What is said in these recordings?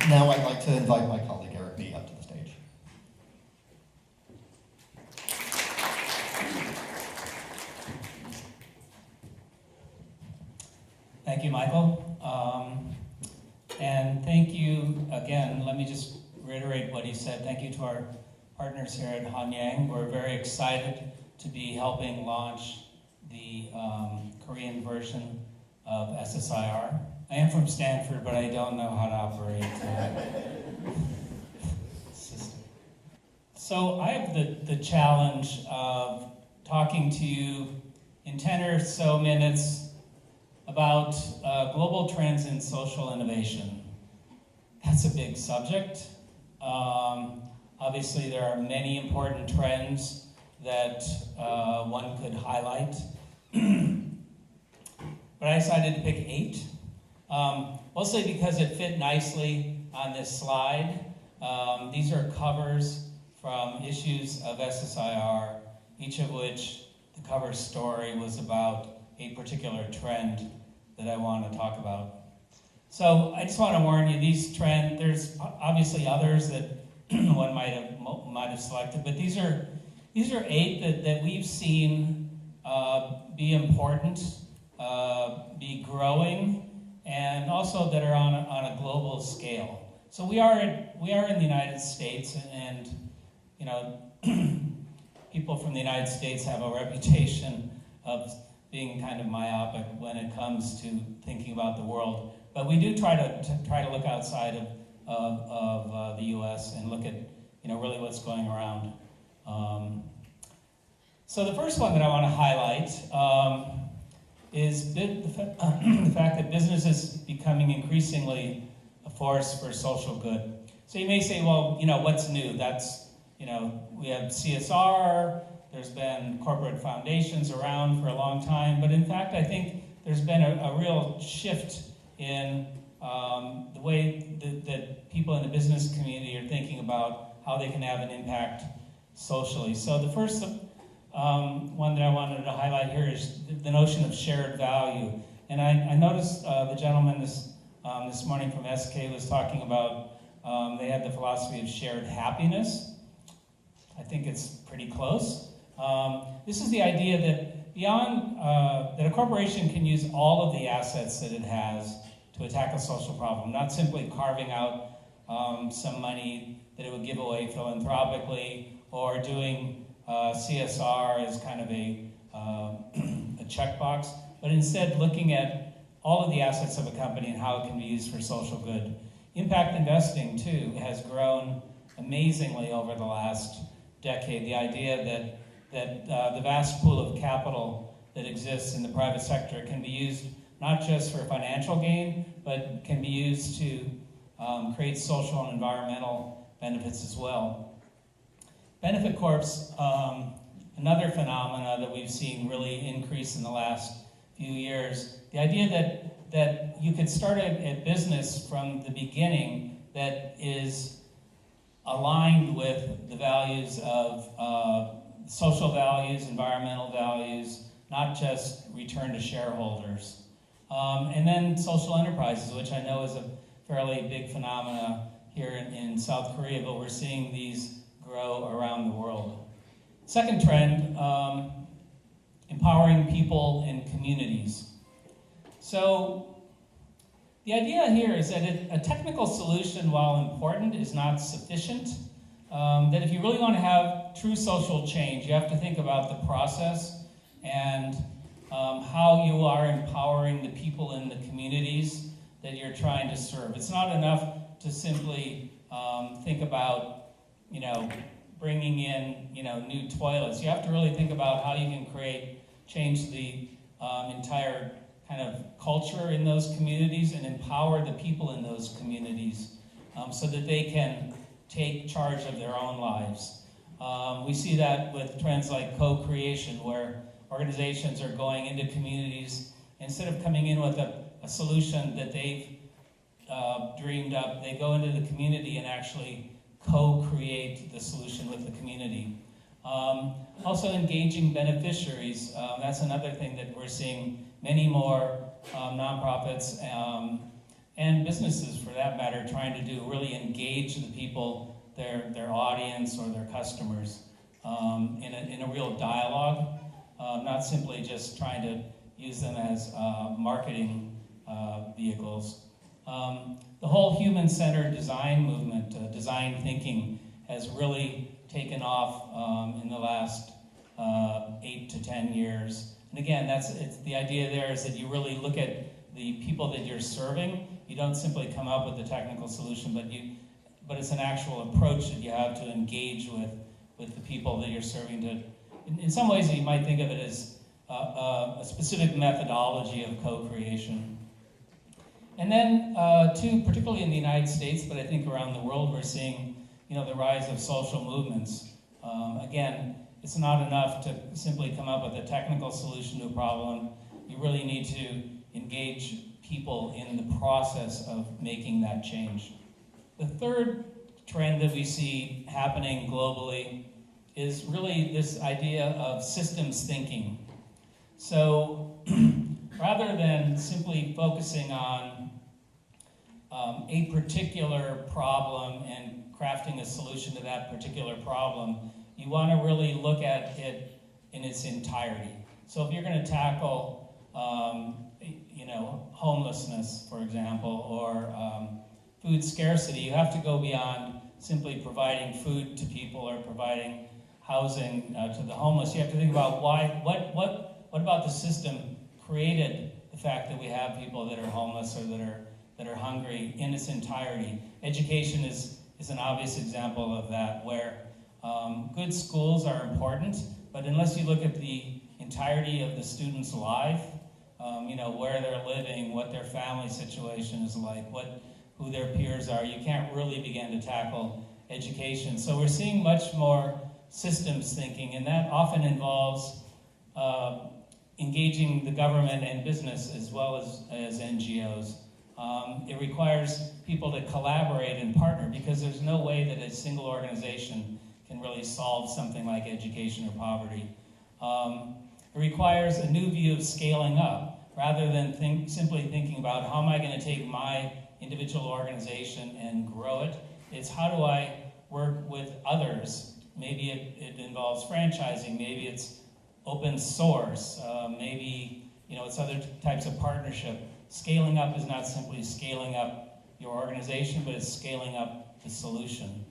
Now I'd like to invite my colleague Eric Lee up to the stage. Thank you, Michael. And thank you again. Let me just reiterate what he said. Thank you to our partners here at Hanyang. We're very excited to be helping launch the Korean version of SSIR. I am from Stanford, but I don't know how to operate system. So I have the challenge of talking to you in 10 or so minutes about global trends in social innovation. That's a big subject. Obviously, there are many important trends that one could highlight. But I decided to pick 8, mostly because it fit nicely on this slide. These are covers from issues of SSIR, each of which the cover story was about a particular trend that I want to talk about. So I just want to warn you, these trends, there's obviously others that one might have selected, but these are 8 that we've seen be important, be growing, and also that are on a global scale. So we are in the United States, and you know, people from the United States have a reputation of being kind of myopic when it comes to thinking about the world. But we do try to look outside of the U.S. and look at really what's going around. So the first one that I want to highlight is the fact that business is becoming increasingly a force for social good. So you may say, well, what's new? That's, we have CSR, there's been corporate foundations around for a long time, but in fact, I think there's been a real shift in the way that people in the business community are thinking about how they can have an impact socially. So the first one that I wanted to highlight here is the notion of shared value. And I noticed the gentleman this morning from SK was talking about they had the philosophy of shared happiness. I think it's pretty close. This is the idea that beyond that a corporation can use all of the assets that it has to attack a social problem, not simply carving out some money that it would give away philanthropically or doing CSR as kind of a checkbox, but instead looking at all of the assets of a company and how it can be used for social good. Impact investing, too, has grown amazingly over the last decade. The idea that the vast pool of capital that exists in the private sector can be used not just for financial gain, but can be used to create social and environmental benefits as well. Benefit corps, another phenomena that we've seen really increase in the last few years. The idea that you could start a business from the beginning that is aligned with the values of social values, environmental values, not just return to shareholders. And then social enterprises, which I know is a fairly big phenomena here in South Korea, but we're seeing these grow around the world. Second trend, empowering people in communities. So the idea here is that a technical solution, while important, is not sufficient. That if you really want to have true social change, you have to think about the process and how you are empowering the people in the communities that you're trying to serve. It's not enough to simply think about, bringing in, new toilets. You have to really think about how you can change the entire kind of culture in those communities and empower the people in those communities so that they can take charge of their own lives. We see that with trends like co-creation, where organizations are going into communities, instead of coming in with a solution that they've dreamed up, they go into the community and actually co-create the solution with the community. Also engaging beneficiaries, that's another thing that we're seeing many more nonprofits and businesses for that matter, trying to do really engage the people, their audience or their customers in a real dialogue, not simply just trying to use them as marketing vehicles. The whole human-centered design movement, design thinking, has really taken off in the last 8 to 10 years. And again, it's the idea there is that you really look at the people that you're serving. You don't simply come up with a technical solution, but it's an actual approach that you have to engage with the people that you're serving. In some ways, you might think of it as a specific methodology of co-creation. And then, too, particularly in the United States, but I think around the world, we're seeing, the rise of social movements. Again, it's not enough to simply come up with a technical solution to a problem. You really need to engage people in the process of making that change. The third trend that we see happening globally is really this idea of systems thinking. So rather than simply focusing on a particular problem and crafting a solution to that particular problem, you want to really look at it in its entirety. So if you're going to tackle, homelessness, for example, or food scarcity, you have to go beyond simply providing food to people or providing housing to the homeless. You have to think about what about the system created the fact that we have people that are homeless or that are hungry in its entirety. Education is an obvious example of that, where good schools are important, but unless you look at the entirety of the student's life, where they're living, what their family situation is like, who their peers are, you can't really begin to tackle education. So we're seeing much more systems thinking, and that often involves engaging the government and business as well as NGOs. It requires people to collaborate and partner, because there's no way that a single organization can really solve something like education or poverty. It requires a new view of scaling up, rather than simply thinking about how am I going to take my individual organization and grow it. It's how do I work with others. Maybe it involves franchising, maybe it's open source, maybe it's other types of partnership. Scaling up is not simply scaling up your organization, but it's scaling up the solution.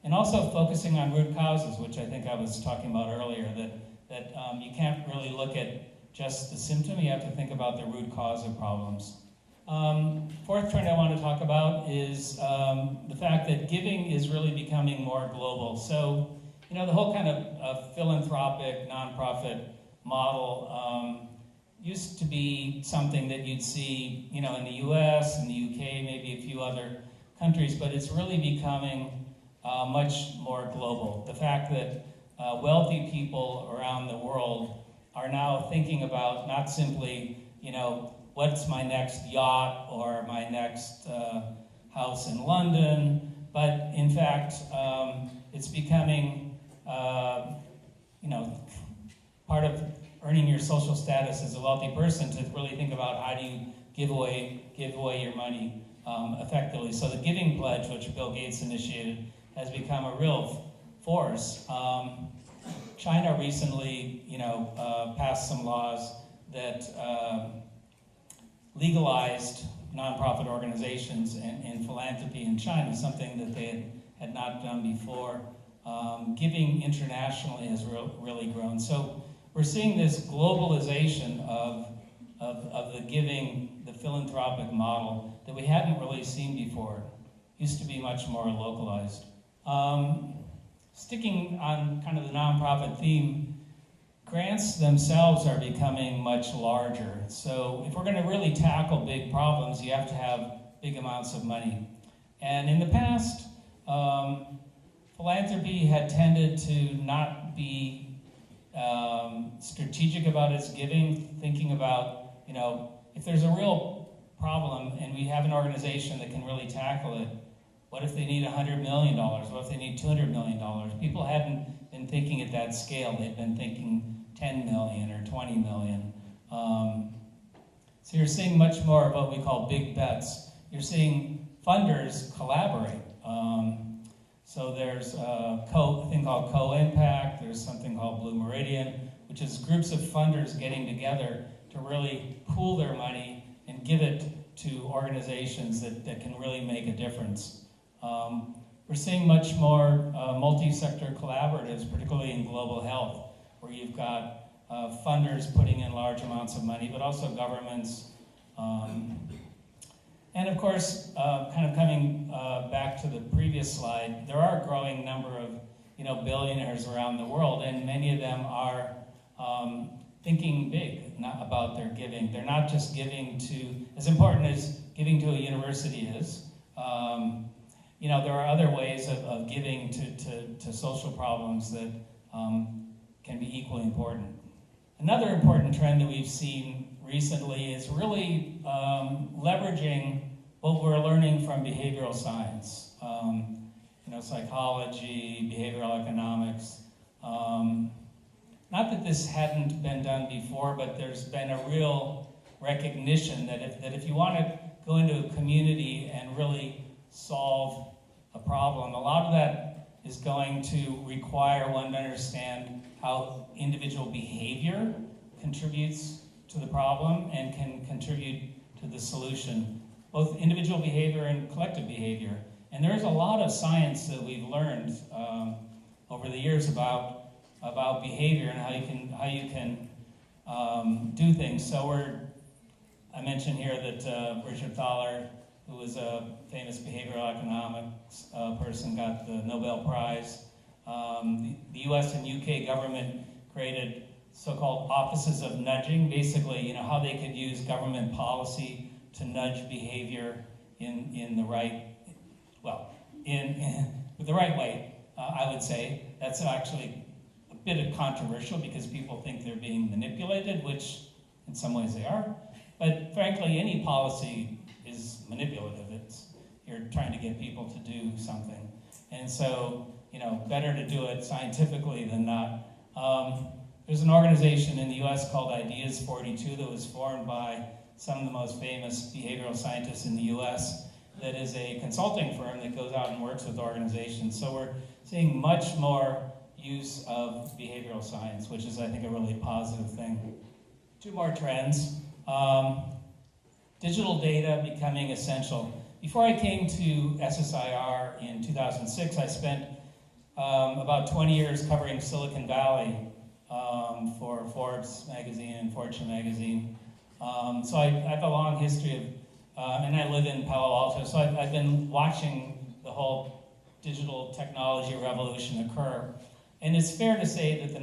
And also focusing on root causes, which I think I was talking about earlier, that you can't really look at just the symptom, you have to think about the root cause of problems. Fourth trend I want to talk about is the fact that giving is really becoming more global. So, the whole kind of philanthropic, nonprofit model used to be something that you'd see, in the US, in the UK, maybe a few other countries, but it's really becoming much more global. The fact that wealthy people around the world are now thinking about not simply, what's my next yacht or my next house in London, but in fact, it's becoming, part of earning your social status as a wealthy person to really think about how do you give away your money effectively. So the Giving Pledge, which Bill Gates initiated, has become a real force. China recently, passed some laws that legalized nonprofit organizations and philanthropy in China, something that they had not done before. Giving internationally has really grown. So we're seeing this globalization of the giving, the philanthropic model that we hadn't really seen before. It used to be much more localized. Sticking on kind of the nonprofit theme, grants themselves are becoming much larger. So if we're going to really tackle big problems, you have to have big amounts of money. And in the past, philanthropy had tended to not be strategic about its giving, thinking about, if there's a real problem and we have an organization that can really tackle it, what if they need $100 million? What if they need $200 million? People hadn't been thinking at that scale. They'd been thinking 10 million or 20 million. So you're seeing much more of what we call big bets you're seeing funders collaborate. So there's a thing called Co-Impact, there's something called Blue Meridian, which is groups of funders getting together to really pool their money and give it to organizations that can really make a difference. We're seeing much more multi-sector collaboratives, particularly in global health, where you've got funders putting in large amounts of money, but also governments. And of course, kind of coming back to the previous slide, there are a growing number of billionaires around the world, and many of them are thinking big about their giving. They're not just giving to, as important as giving to a university is, there are other ways of giving to social problems that can be equally important. Another important trend that we've seen recently is really leveraging what we're learning from behavioral science, psychology, behavioral economics. Not that this hadn't been done before, but there's been a real recognition that if you want to go into a community and really solve a problem, a lot of that is going to require one to understand how individual behavior contributes to the problem and can contribute to the solution, both individual behavior and collective behavior. And there's a lot of science that we've learned over the years about behavior and how you can do things. So I mentioned here that Richard Thaler, who was a famous behavioral economics person, got the Nobel Prize. The US and UK government created so-called offices of nudging, basically, how they could use government policy to nudge behavior in the right, with the right way, I would say. That's actually a bit controversial because people think they're being manipulated, which in some ways they are. But frankly, any policy is manipulative. You're trying to get people to do something. And so, better to do it scientifically than not. There's an organization in the US called Ideas 42 that was formed by some of the most famous behavioral scientists in the US that is a consulting firm that goes out and works with organizations. So we're seeing much more use of behavioral science, which is, I think, a really positive thing. Two more trends. Digital data becoming essential. Before I came to SSIR in 2006, I spent about 20 years covering Silicon Valley for Forbes magazine and Fortune magazine. So I have a long history of, and I live in Palo Alto, so I've been watching the whole digital technology revolution occur. And it's fair to say that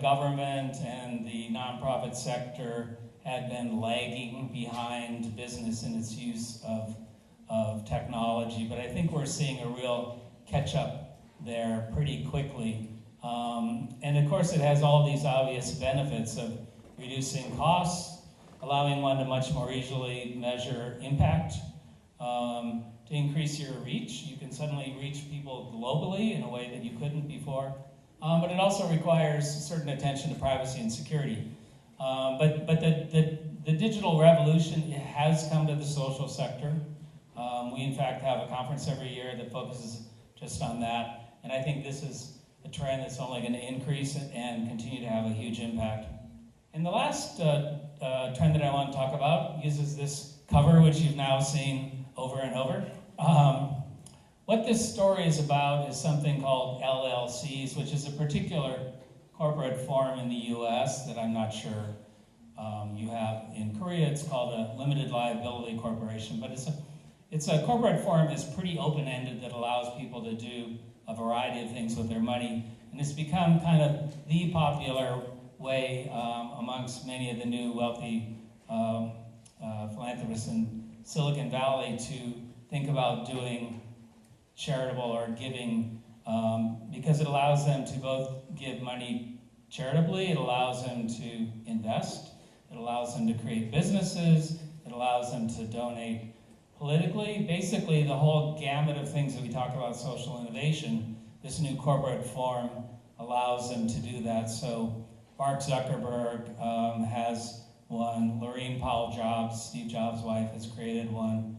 government and the nonprofit sector had been lagging behind business in its use of technology, but I think we're seeing a real catch-up there pretty quickly. And of course it has all these obvious benefits of reducing costs, allowing one to much more easily measure impact, to increase your reach. You can suddenly reach people globally in a way that you couldn't before. But it also requires certain attention to privacy and security. But the digital revolution has come to the social sector. We in fact have a conference every year that focuses just on that. And I think this is a trend that's only going to increase and continue to have a huge impact. And the last trend that I want to talk about uses this cover, which you've now seen over and over. What this story is about is something called LLCs, which is a particular corporate form in the US that I'm not sure you have in Korea. It's called a limited liability corporation, but it's a corporate form that's pretty open-ended that allows people to do a variety of things with their money, and it's become kind of the popular way amongst many of the new wealthy philanthropists in Silicon Valley to think about doing charitable or giving, because it allows them to both give money charitably, it allows them to invest, it allows them to create businesses, it allows them to donate politically. Basically, the whole gamut of things that we talk about social innovation, this new corporate form allows them to do that. So Mark Zuckerberg has one. Lorraine Powell Jobs, Steve Jobs' wife, has created one.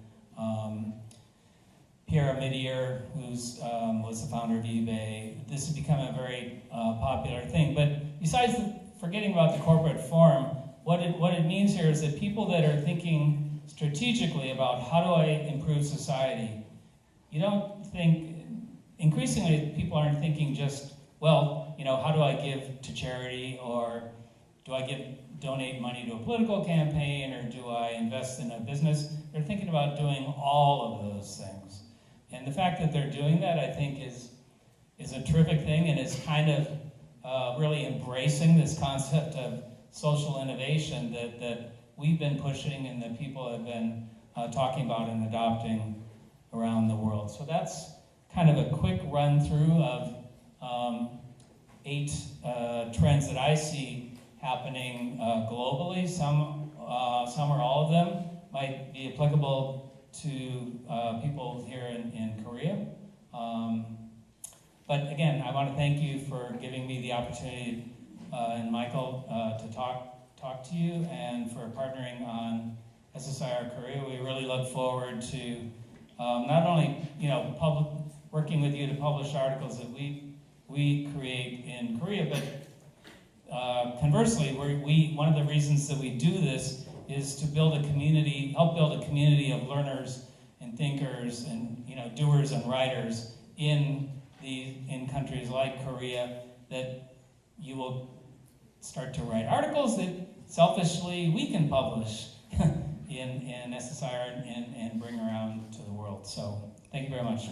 Pierre Omidyar, who was the founder of eBay. This has become a very popular thing. But besides forgetting about the corporate forum, what it means here is that people that are thinking strategically about how do I improve society, you don't think, increasingly people aren't thinking just, well, how do I give to charity, or do I donate money to a political campaign, or do I invest in a business? They're thinking about doing all of those things. And the fact that they're doing that, I think, is a terrific thing, and is kind of really embracing this concept of social innovation that we've been pushing and that people have been talking about and adopting around the world. So that's kind of a quick run through of 8 trends that I see happening globally. Some or all of them might be applicable to people here in Korea. But again, I want to thank you for giving me the opportunity, and Michael, to talk to you, and for partnering on SSIR Korea. We really look forward to not only working with you to publish articles that we create in Korea, but conversely, one of the reasons that we do this is to build a community, help build a community of learners and thinkers and doers and writers in countries like Korea, that you will start to write articles that selfishly we can publish in SSIR and bring around to the world. So thank you very much.